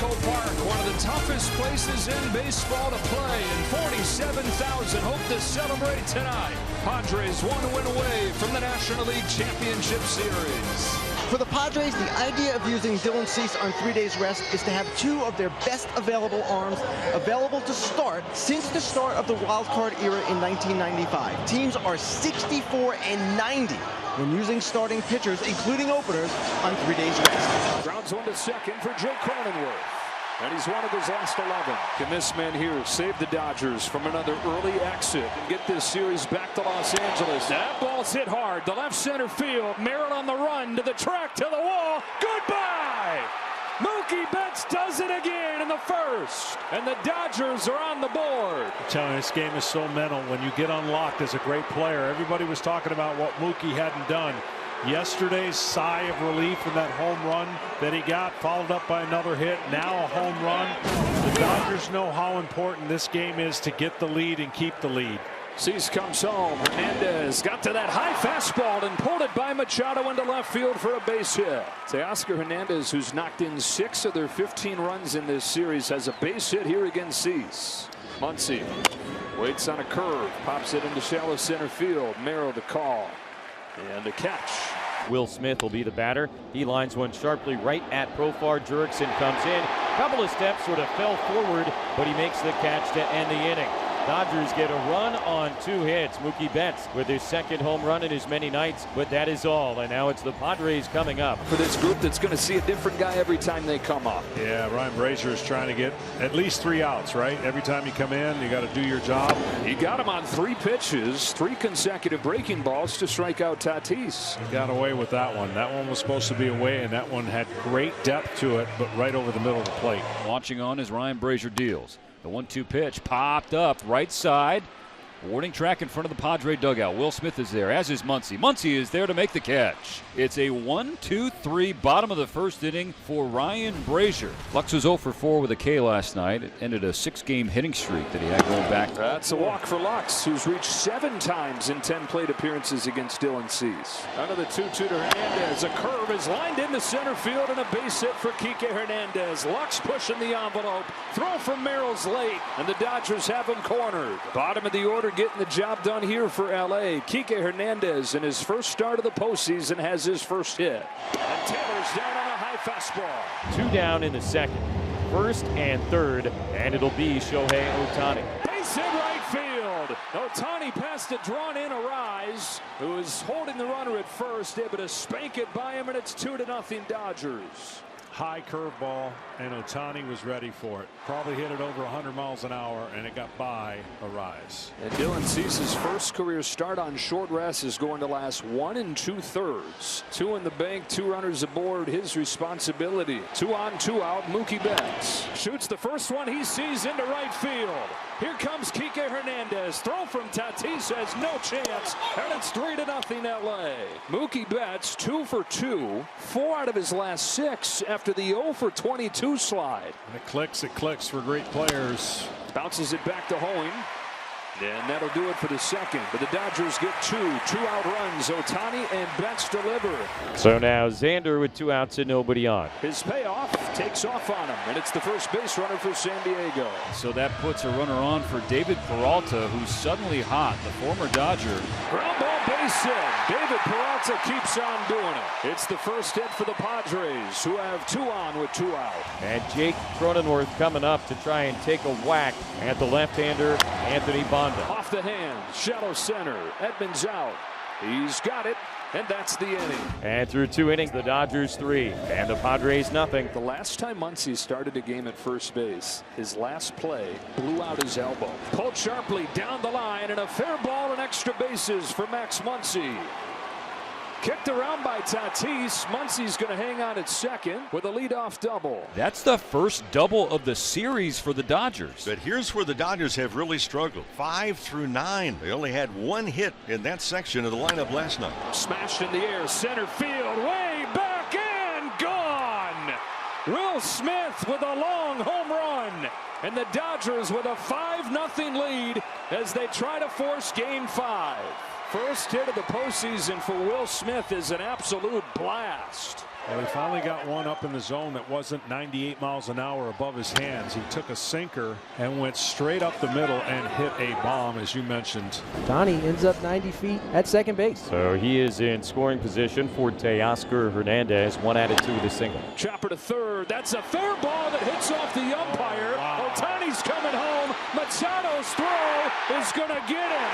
Petco Park, one of the toughest places in baseball to play, and 47,000 hope to celebrate tonight. Padres 1 win away from the National League Championship Series. For the Padres, the idea of using Dylan Cease on 3 days rest is to have two of their best available arms available to start since the start of the wild card era in 1995. Teams are 64-90 when using starting pitchers, including openers, on 3 days rest. Grounds one to second for Joe Cronenworth. And he's one of his last 11. Can this man here save the Dodgers from another early exit and get this series back to Los Angeles? That ball's hit hard to left center field. Merrill on the run to the track, to the wall. Goodbye! Mookie Betts does it again in the first. And the Dodgers are on the board. I'm telling you, this game is so mental. When you get unlocked as a great player, everybody was talking about what Mookie hadn't done. Yesterday's sigh of relief in that home run that he got, followed up by another hit, now a home run. The Dodgers know how important this game is to get the lead and keep the lead. Cease comes home. Hernandez got to that high fastball and pulled it by Machado into left field for a base hit. Teoscar Hernandez, who's knocked in 6 of their 15 runs in this series, has a base hit here against Cease. Muncy waits on a curve, pops it into shallow center field. Merrill the call. And a catch. Will Smith will be the batter. He lines one sharply right at Profar. Jurickson comes in. Couple of steps, sort of fell forward, but he makes the catch to end the inning. Dodgers get a run on 2 hits. Mookie Betts with his second home run in as many nights, but that is all. And now it's the Padres coming up. For this group that's going to see a different guy every time they come up. Yeah, Ryan Brazier is trying to get at least 3 outs, right? Every time you come in, you got to do your job. He got him on 3 pitches, 3 consecutive breaking balls to strike out Tatis. He got away with that one. That one was supposed to be away, and that one had great depth to it, but right over the middle of the plate. Watching on as Ryan Brazier deals. The 1-2 pitch popped up right side. Warning track in front of the Padre dugout. Will Smith is there, as is Muncy. Muncy is there to make the catch. It's a 1-2-3 bottom of the first inning for Ryan Brazier. Lux was 0 for 4 with a K last night. It ended a 6-game hitting streak that he had going back. That's a walk for Lux, who's reached 7 times in 10 plate appearances against Dylan Cease. Under the 2-2 to Hernandez. A curve is lined into center field and a base hit for Kike Hernandez. Lux pushing the envelope. Throw from Merrill's late, and the Dodgers have him cornered. Bottom of the order getting the job done here for L.A. Kike Hernandez in his first start of the postseason has his first hit. And Taylor's down on a high fastball. 2 down in the second. First and third, and it'll be Shohei Ohtani. Base hit right field. Ohtani past it, drawn in Arise, who is holding the runner at first, able to spank it by him, and it's 2-0 Dodgers. High curveball, and Ohtani was ready for it. Probably hit it over 100 miles an hour, and it got by Arise. And Dylan Cease's first career start on short rest is going to last 1 2/3. 2 in the bank, 2 runners aboard, his responsibility. 2 on, 2 out. Mookie Betts shoots the first one he sees into right field. Here comes Kike Hernandez. Throw from Tatis has no chance, and it's 3-0 LA. Mookie Betts 2 for 2, 4 out of his last 6 after the 0 for 22 slide. And it clicks for great players. Bounces it back to Hoeing. And that'll do it for the second. But the Dodgers get 2-out runs. Ohtani and Betts deliver. So now Xander with 2 outs and nobody on. His payoff takes off on him, and it's the first base runner for San Diego. So that puts a runner on for David Peralta, who's suddenly hot, the former Dodger. Ground ball base hit. David Peralta keeps on doing it. It's the first hit for the Padres, who have 2 on with 2 out. And Jake Cronenworth coming up to try and take a whack at the left-hander Anthony Bonda. Off the hand, shallow center. Edmonds out. He's got it, and that's the inning. And through 2 innings, the Dodgers 3 and the Padres nothing. The last time Muncy started a game at first base, his last play blew out his elbow. Pulled sharply down the line, and a fair ball and extra bases for Max Muncy. Kicked around by Tatis. Muncy's going to hang on at second with a leadoff double. That's the first double of the series for the Dodgers. But here's where the Dodgers have really struggled. 5 through 9. They only had 1 hit in that section of the lineup last night. Smashed in the air, center field, way back and gone. Will Smith with a long home run. And the Dodgers with a 5-0 lead as they try to force Game 5. First hit of the postseason for Will Smith is an absolute blast. Well, he finally got one up in the zone that wasn't 98 miles an hour above his hands. He took a sinker and went straight up the middle and hit a bomb, as you mentioned. Ohtani ends up 90 feet at second base. So he is in scoring position for Teoscar Hernandez. 1 out of 2 with a single. Chopper to third. That's a fair ball that hits off the umpire. Ohtani's coming home. Machado's throw is going to get him.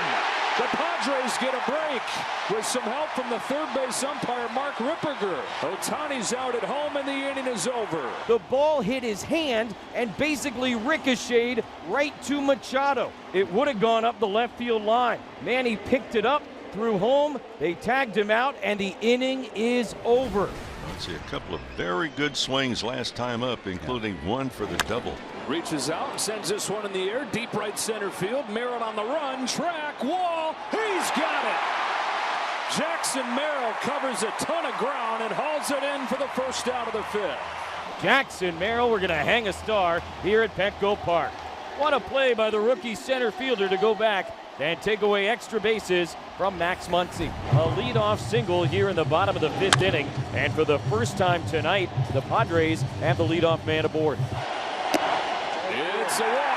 The Padres get a break with some help from the third base umpire, Mark Ripperger. Ohtani's out at home and the inning is over. The ball hit his hand and basically ricocheted right to Machado. It would have gone up the left field line. Manny picked it up, threw home, they tagged him out, and the inning is over. Let's see, a couple of very good swings last time up, including one for the double. Reaches out and sends this one in the air, deep right center field. Merrill on the run, track, wall, he's got it. Jackson Merrill covers a ton of ground and hauls it in for the first out of the fifth. Jackson Merrill, we're going to hang a star here at Petco Park. What a play by the rookie center fielder to go back and take away extra bases from Max Muncy. A leadoff single here in the bottom of the 5th inning. And for the first time tonight, the Padres have the leadoff man aboard. It's a walk.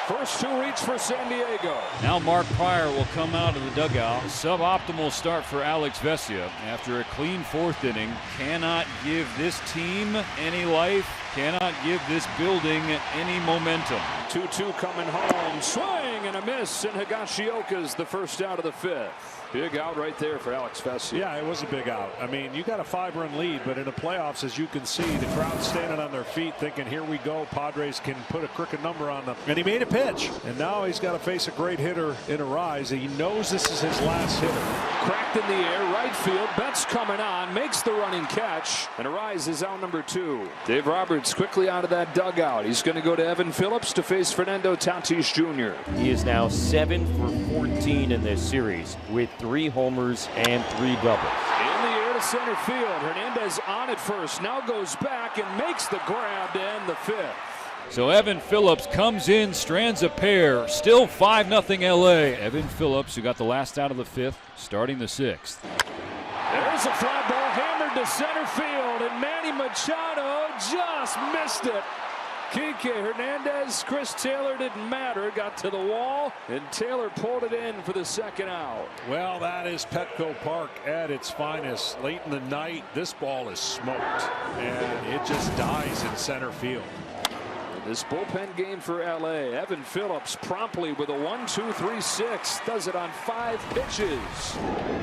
First to reach for San Diego. Now Mark Pryor will come out of the dugout. Suboptimal start for Alex Vesia after a clean 4th inning. Cannot give this team any life. Cannot give this building any momentum. 2-2 coming home. Swing and a miss, and Higashioka's the first out of the 5th. Big out right there for Alex Vesia. Yeah, it was a big out. I mean, you got a 5-run lead, but in the playoffs, as you can see, the crowd standing on their feet thinking, here we go, Padres can put a crooked number on them. And he made a pitch, and now he's got to face a great hitter in Arise. He knows this is his last hitter. Cracked in the air, right field. Betts coming on, makes the running catch, and Arise is out number 2. Dave Roberts quickly out of that dugout. He's going to go to Evan Phillips to face Fernando Tatis Jr. He is now 7 for 14 in this series with 3 homers and 3 doubles. In the air to center field. Hernandez on at first. Now goes back and makes the grab to end the 5th. So Evan Phillips comes in, strands a pair. Still 5-0 LA. Evan Phillips, who got the last out of the 5th, starting the 6th. There's a fly ball hammered to center field, and Manny Machado just missed it. Kike Hernandez, Chris Taylor didn't matter, got to the wall, and Taylor pulled it in for the 2nd out. Well, that is Petco Park at its finest. Late in the night, this ball is smoked, and it just dies in center field. This bullpen game for LA. Evan Phillips promptly with a 1-2-3-6. Does it on 5 pitches.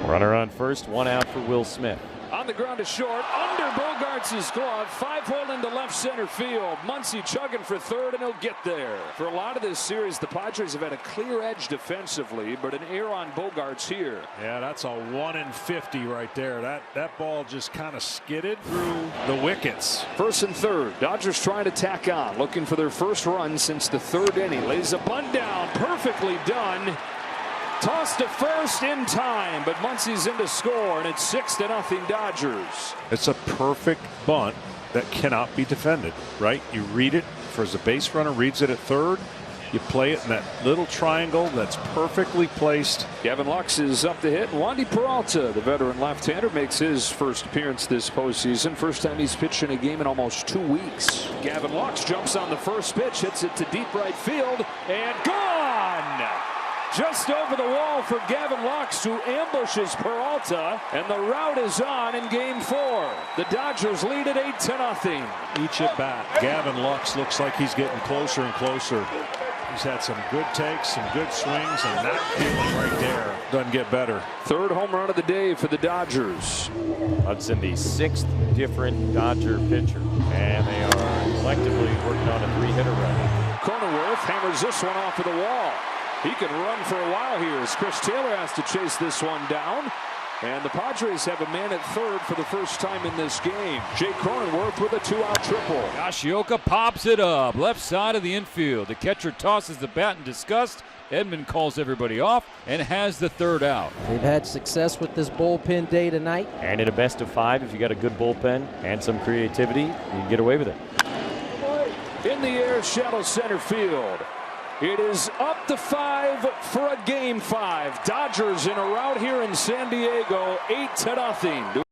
Runner on first, 1 out for Will Smith. On the ground to short, under Bogarts' glove, 5-hole into left center field. Muncy chugging for 3rd, and he'll get there. For a lot of this series, the Padres have had a clear edge defensively, but an error on Bogarts here. Yeah, that's a 1 in 50 right there. That ball just kind of skidded through the wickets. 1st and 3rd. Dodgers trying to tack on, looking for their first run since the 3rd inning. Lays a bunt down, perfectly done. Tossed to first in time, but Muncy's in to score, and it's 6-0 Dodgers. It's a perfect bunt that cannot be defended, right? You read it, as a base runner reads it at 3rd, you play it in that little triangle that's perfectly placed. Gavin Lux is up to hit. Wandy Peralta, the veteran left-hander, makes his first appearance this postseason. First time he's pitched in a game in almost 2 weeks. Gavin Lux jumps on the first pitch, hits it to deep right field, and gone! Just over the wall for Gavin Lux, who ambushes Peralta, and the rout is on in game 4. The Dodgers lead at 8-0. Each at bat, Gavin Lux looks like he's getting closer and closer. He's had some good takes, some good swings, and that feeling right there doesn't get better. 3rd home run of the day for the Dodgers. Hudson, the 6th different Dodger pitcher, and they are collectively working on a 3-hitter run. Cronenworth hammers this one off of the wall. He can run for a while here as Chris Taylor has to chase this one down. And the Padres have a man at 3rd for the first time in this game. Jake Cronenworth with a 2-out triple. Yoshioka pops it up, left side of the infield. The catcher tosses the bat in disgust. Edmund calls everybody off and has the 3rd out. They've had success with this bullpen day tonight. And in a best of 5, if you got a good bullpen and some creativity, you can get away with it. In the air, shallow center field. It is up to 5 for a game 5. Dodgers in a rout here in San Diego, 8-0.